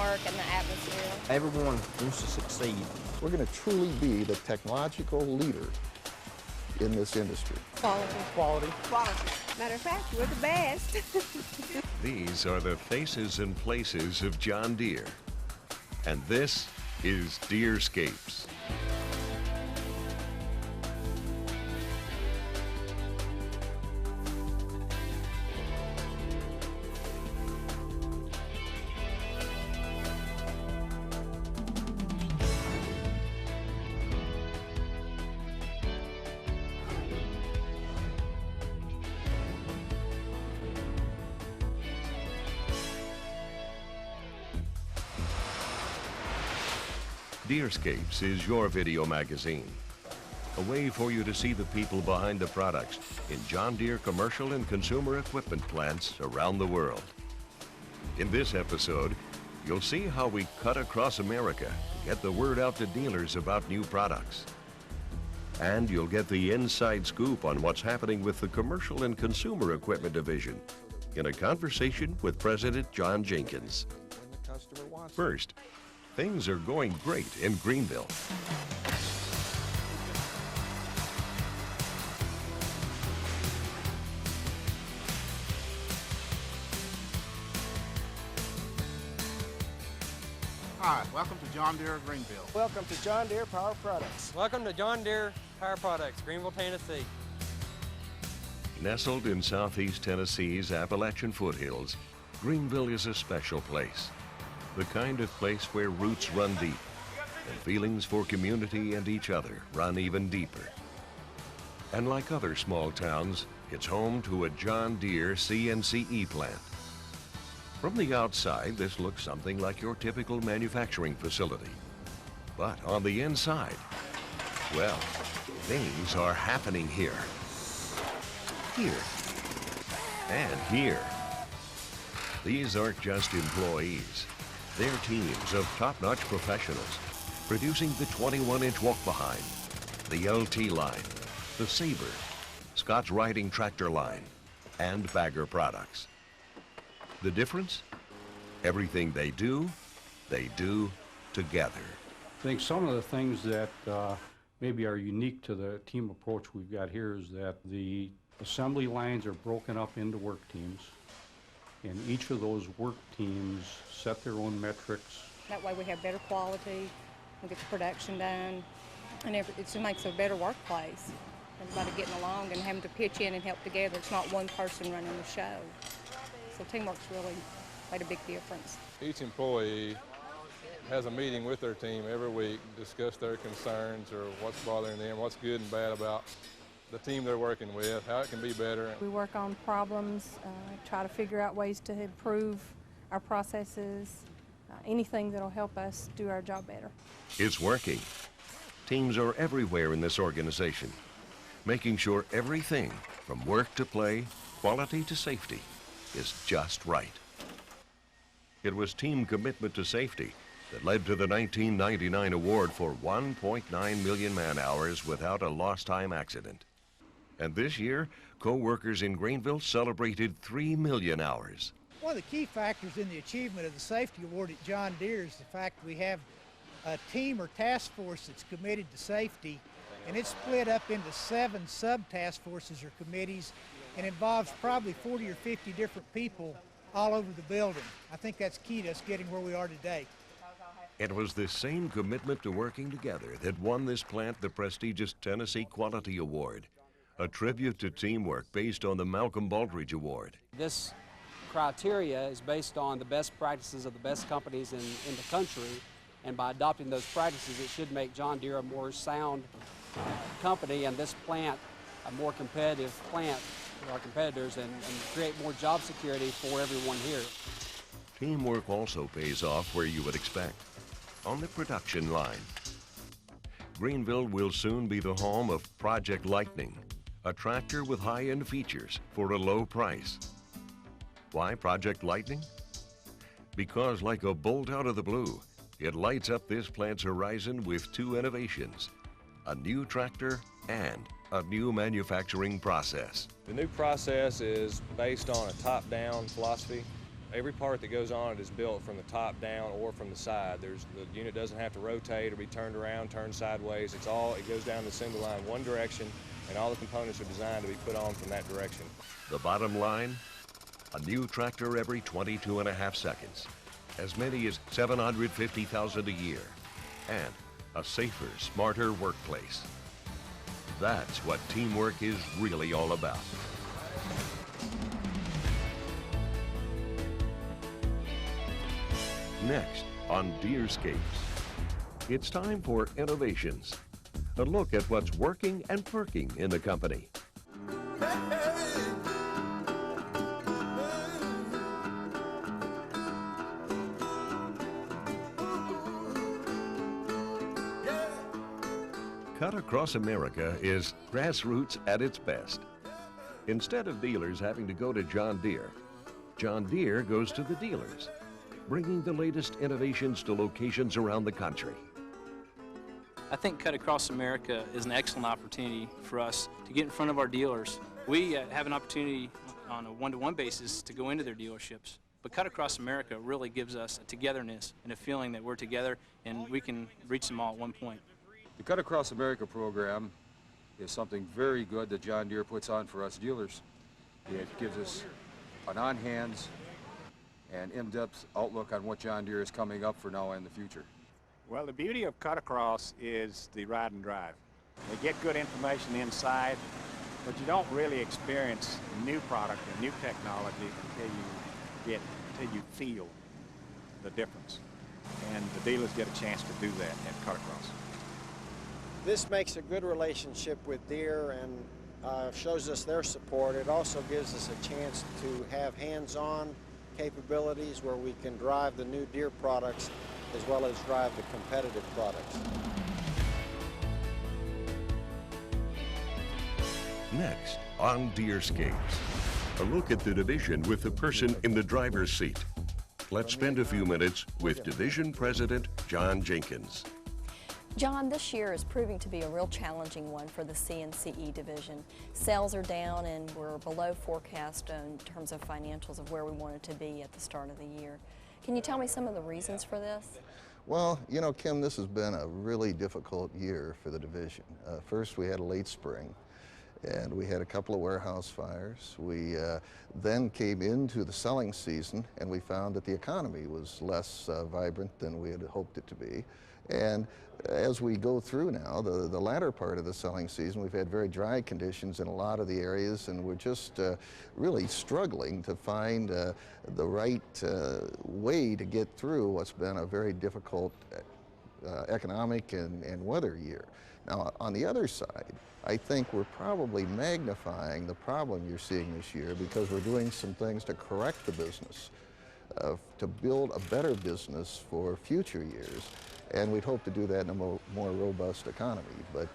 teamwork and the atmosphere. Everyone wants to succeed. We're going to truly be the technological leader in this industry. Quality. Quality. Quality. Matter of fact, we're the best. These are the faces and places of John Deere. And this is Deerescapes. Deerescapes is your video magazine, a way for you to see the people behind the products in John Deere commercial and consumer equipment plants around the world. In this episode, you'll see how we cut across America to get the word out to dealers about new products. And you'll get the inside scoop on what's happening with the commercial and consumer equipment division in a conversation with President John Jenkins. First, things are going great in Greeneville. Hi, welcome to John Deere Greeneville. Welcome to John Deere Power Products. Welcome to John Deere Power Products, Greeneville, Tennessee. Nestled in southeast Tennessee's Appalachian foothills, Greeneville is a special place. The kind of place where roots run deep and feelings for community and each other run even deeper. And like other small towns, it's home to a John Deere Cnce plant. From the outside, this looks something like your typical manufacturing facility. But on the inside, well, things are happening here, here, and here. These aren't just employees. They're teams of top-notch professionals producing the 21-inch walk-behind, the LT line, the Sabre, Scott's Riding tractor line, and Bagger products. The difference? Everything they do together. I think some of the things that maybe are unique to the team approach we've got here is that the assembly lines are broken up into work teams, and each of those work teams set their own metrics. That way we have better quality, we get the production done, and it just makes a better workplace. Everybody getting along and having to pitch in and help together. It's not one person running the show. So teamwork's really made a big difference. Each employee has a meeting with their team every week, discuss their concerns or what's bothering them, what's good and bad about the team they're working with, how it can be better. We work on problems, try to figure out ways to improve our processes, anything that'll help us do our job better. It's working. Teams are everywhere in this organization, making sure everything from work to play, quality to safety is just right. It was team commitment to safety that led to the 1999 award for 1.9 million man-hours without a lost time accident. And this year, co-workers in Greeneville celebrated 3 million hours. One of the key factors in the achievement of the safety award at John Deere is the fact we have a team or task force that's committed to safety, and it's split up into 7 sub-task forces or committees and involves probably 40 or 50 different people all over the building. I think that's key to us getting where we are today. It was this same commitment to working together that won this plant the prestigious Tennessee Quality Award, a tribute to teamwork based on the Malcolm Baldrige Award. This criteria is based on the best practices of the best companies in the country, and by adopting those practices, it should make John Deere a more sound company and this plant a more competitive plant for our competitors and create more job security for everyone here. Teamwork also pays off where you would expect, on the production line. Greeneville will soon be the home of Project Lightning, a tractor with high-end features for a low price. Why Project Lightning? Because like a bolt out of the blue, it lights up this plant's horizon with 2 innovations, a new tractor and a new manufacturing process. The new process is based on a top-down philosophy. Every part that goes on it is built from the top down or from the side. The unit doesn't have to rotate or be turned around, turned sideways. It goes down the assembly line one direction, and all the components are designed to be put on from that direction. The bottom line, a new tractor every 22.5 seconds, as many as 750,000 a year, and a safer, smarter workplace. That's what teamwork is really all about. Next on Deerescapes, it's time for innovations. A look at what's working and perking in the company. Cut Across America is grassroots at its best. Instead of dealers having to go to John Deere goes to the dealers, bringing the latest innovations to locations around the country. I think Cut Across America is an excellent opportunity for us to get in front of our dealers. We have an opportunity on a one-to-one basis to go into their dealerships, but Cut Across America really gives us a togetherness and a feeling that we're together and we can reach them all at one point. The Cut Across America program is something very good that John Deere puts on for us dealers. It gives us an on-hands and in-depth outlook on what John Deere is coming up for now and the future. Well, the beauty of Cut Across is the ride and drive. They get good information inside, but you don't really experience new product and new technology until you feel the difference. And the dealers get a chance to do that at Cut Across. This makes a good relationship with Deere and shows us their support. It also gives us a chance to have hands-on capabilities where we can drive the new Deere products as well as drive the competitive products. Next on Deerescapes, a look at the division with the person in the driver's seat. Let's spend a few minutes with Division President John Jenkins. John, this year is proving to be a real challenging one for the Cnce division. Sales are down and we're below forecast in terms of financials of where we wanted to be at the start of the year. Can you tell me some of the reasons for this? Well, you know, Kim, this has been a really difficult year for the division. First, we had a late spring, and we had a couple of warehouse fires. We then came into the selling season, and we found that the economy was less vibrant than we had hoped it to be. And as we go through now, the latter part of the selling season, we've had very dry conditions in a lot of the areas, and we're just really struggling to find the right way to get through what's been a very difficult economic and weather year. Now, on the other side, I think we're probably magnifying the problem you're seeing this year because we're doing some things to correct the business, to build a better business for future years. And we'd hope to do that in a more robust economy. But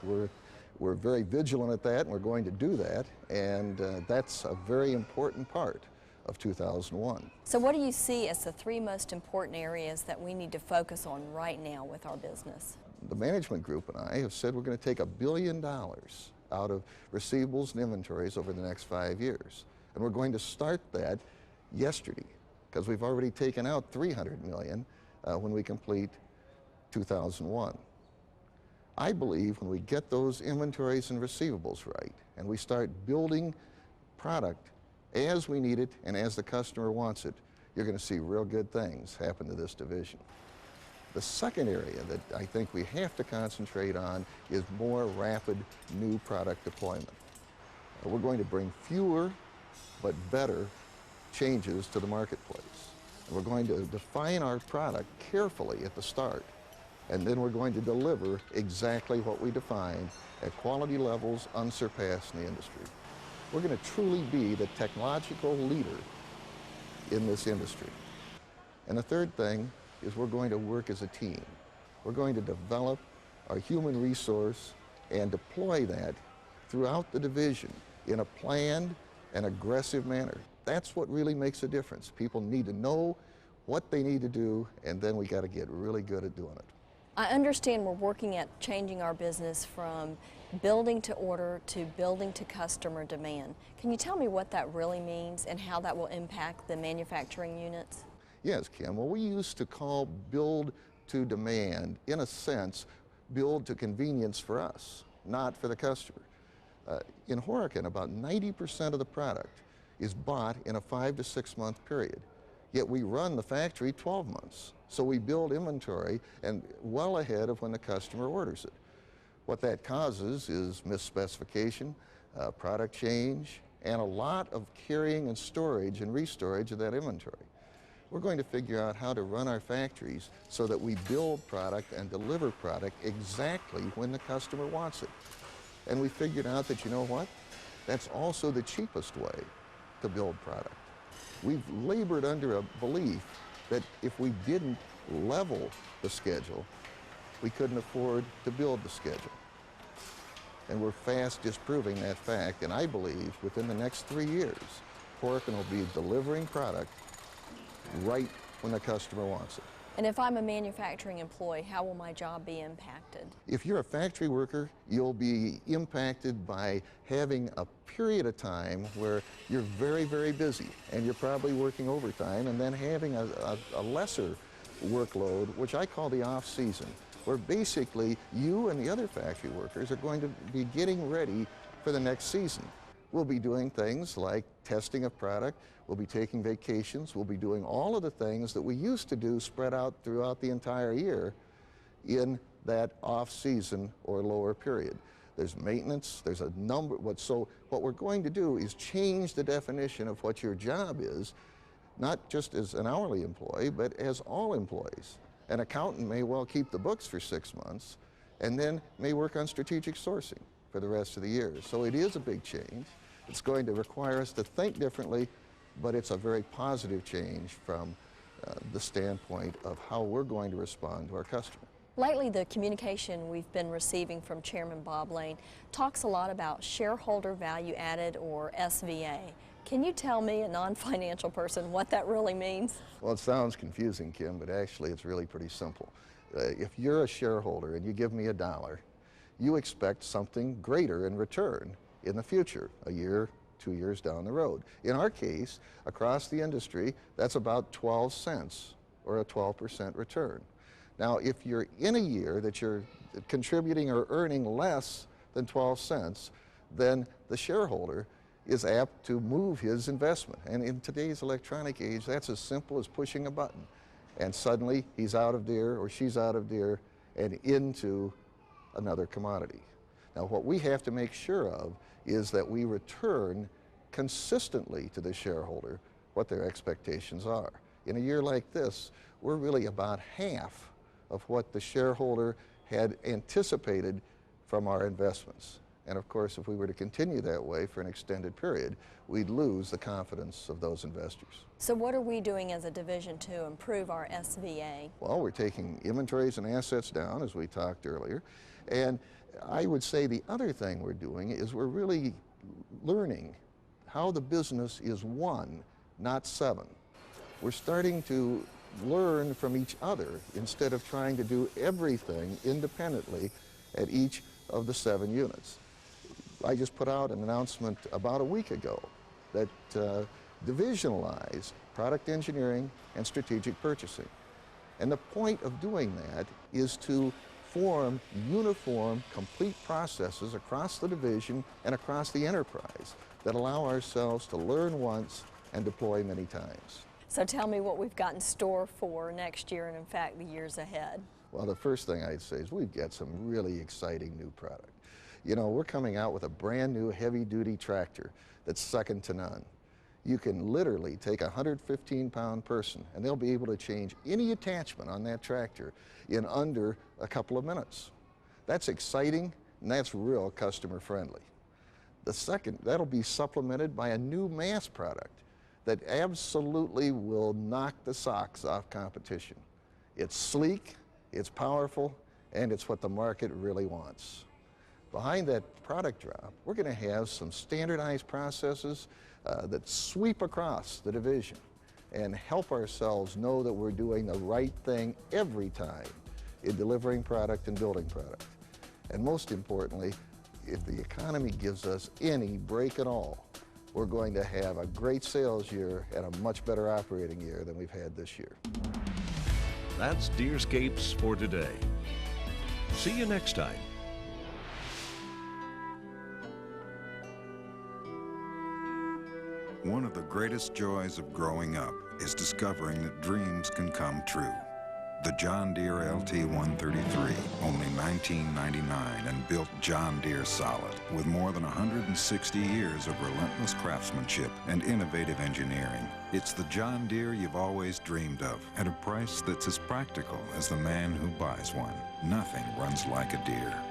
we're very vigilant at that, and we're going to do that. And that's a very important part of 2001. So what do you see as the three most important areas that we need to focus on right now with our business? The management group and I have said we're going to take $1 billion out of receivables and inventories over the next 5 years. And we're going to start that yesterday, because we've already taken out $300 million when we complete 2001. I believe when we get those inventories and receivables right, and we start building product as we need it and as the customer wants it, you're going to see real good things happen to this division. The second area that I think we have to concentrate on is more rapid new product deployment. We're going to bring fewer but better changes to the marketplace. And we're going to define our product carefully at the start, and then we're going to deliver exactly what we define at quality levels unsurpassed in the industry. We're going to truly be the technological leader in this industry. And the third thing is we're going to work as a team. We're going to develop our human resource and deploy that throughout the division in a planned and aggressive manner. That's what really makes a difference. People need to know what they need to do, and then we got to get really good at doing it. I understand we're working at changing our business from building to order to building to customer demand. Can you tell me what that really means and how that will impact the manufacturing units? Yes, Kim. Well, we used to call build to demand, in a sense, build to convenience for us, not for the customer. In Horicon, about 90% of the product is bought in a 5 to 6 month period. Yet we run the factory 12 months. So we build inventory and well ahead of when the customer orders it. What that causes is misspecification, product change, and a lot of carrying and storage and restorage of that inventory. We're going to figure out how to run our factories so that we build product and deliver product exactly when the customer wants it. And we figured out that, you know what? That's also the cheapest way to build product. We've labored under a belief that if we didn't level the schedule, we couldn't afford to build the schedule. And we're fast disproving that fact, and I believe within the next 3 years, Horicon will be delivering product right when the customer wants it. And if I'm a manufacturing employee, how will my job be impacted? If you're a factory worker, you'll be impacted by having a period of time where you're very, very busy and you're probably working overtime, and then having a lesser workload, which I call the off season, where basically you and the other factory workers are going to be getting ready for the next season. We'll be doing things like testing of product, we'll be taking vacations, we'll be doing all of the things that we used to do spread out throughout the entire year in that off-season or lower period. There's maintenance, there's a number, so what we're going to do is change the definition of what your job is, not just as an hourly employee, but as all employees. An accountant may well keep the books for 6 months and then may work on strategic sourcing for the rest of the year. So it is a big change. It's going to require us to think differently, but it's a very positive change from the standpoint of how we're going to respond to our customer. Lately, the communication we've been receiving from Chairman Bob Lane talks a lot about shareholder value added, or SVA. Can you tell me, a non-financial person, what that really means? Well, it sounds confusing, Kim, but actually it's really pretty simple. If you're a shareholder and you give me $1, you expect something greater in return in the future, a year, 2 years down the road. In our case, across the industry, that's about 12 cents or a 12% return. Now, if you're in a year that you're contributing or earning less than 12 cents, then the shareholder is apt to move his investment. And in today's electronic age, that's as simple as pushing a button. And suddenly, he's out of Deere or she's out of Deere and into another commodity. Now, what we have to make sure of is that we return consistently to the shareholder what their expectations are. In a year like this, we're really about half of what the shareholder had anticipated from our investments. And of course, if we were to continue that way for an extended period, we'd lose the confidence of those investors. So what are we doing as a division to improve our SVA? Well, we're taking inventories and assets down, as we talked earlier. And I would say the other thing we're doing is we're really learning how the business is won, not seven. We're starting to learn from each other instead of trying to do everything independently at each of the 7 units. I just put out an announcement about a week ago that divisionalized product engineering and strategic purchasing. And the point of doing that is to form uniform, complete processes across the division and across the enterprise that allow ourselves to learn once and deploy many times. So tell me what we've got in store for next year and, in fact, the years ahead. Well, the first thing I'd say is we've got some really exciting new product. You know, we're coming out with a brand new heavy-duty tractor that's second to none. You can literally take a 115-pound person and they'll be able to change any attachment on that tractor in under a couple of minutes. That's exciting and that's real customer friendly. The second, that'll be supplemented by a new mass product that absolutely will knock the socks off competition. It's sleek, it's powerful, and it's what the market really wants. Behind that product drop, we're going to have some standardized processes that sweep across the division and help ourselves know that we're doing the right thing every time in delivering product and building product. And most importantly, if the economy gives us any break at all, we're going to have a great sales year and a much better operating year than we've had this year. That's Deerscapes for today. See you next time. One of the greatest joys of growing up is discovering that dreams can come true. The John Deere LT-133, only $19.99, and built John Deere solid, with more than 160 years of relentless craftsmanship and innovative engineering. It's the John Deere you've always dreamed of, at a price that's as practical as the man who buys one. Nothing runs like a Deere.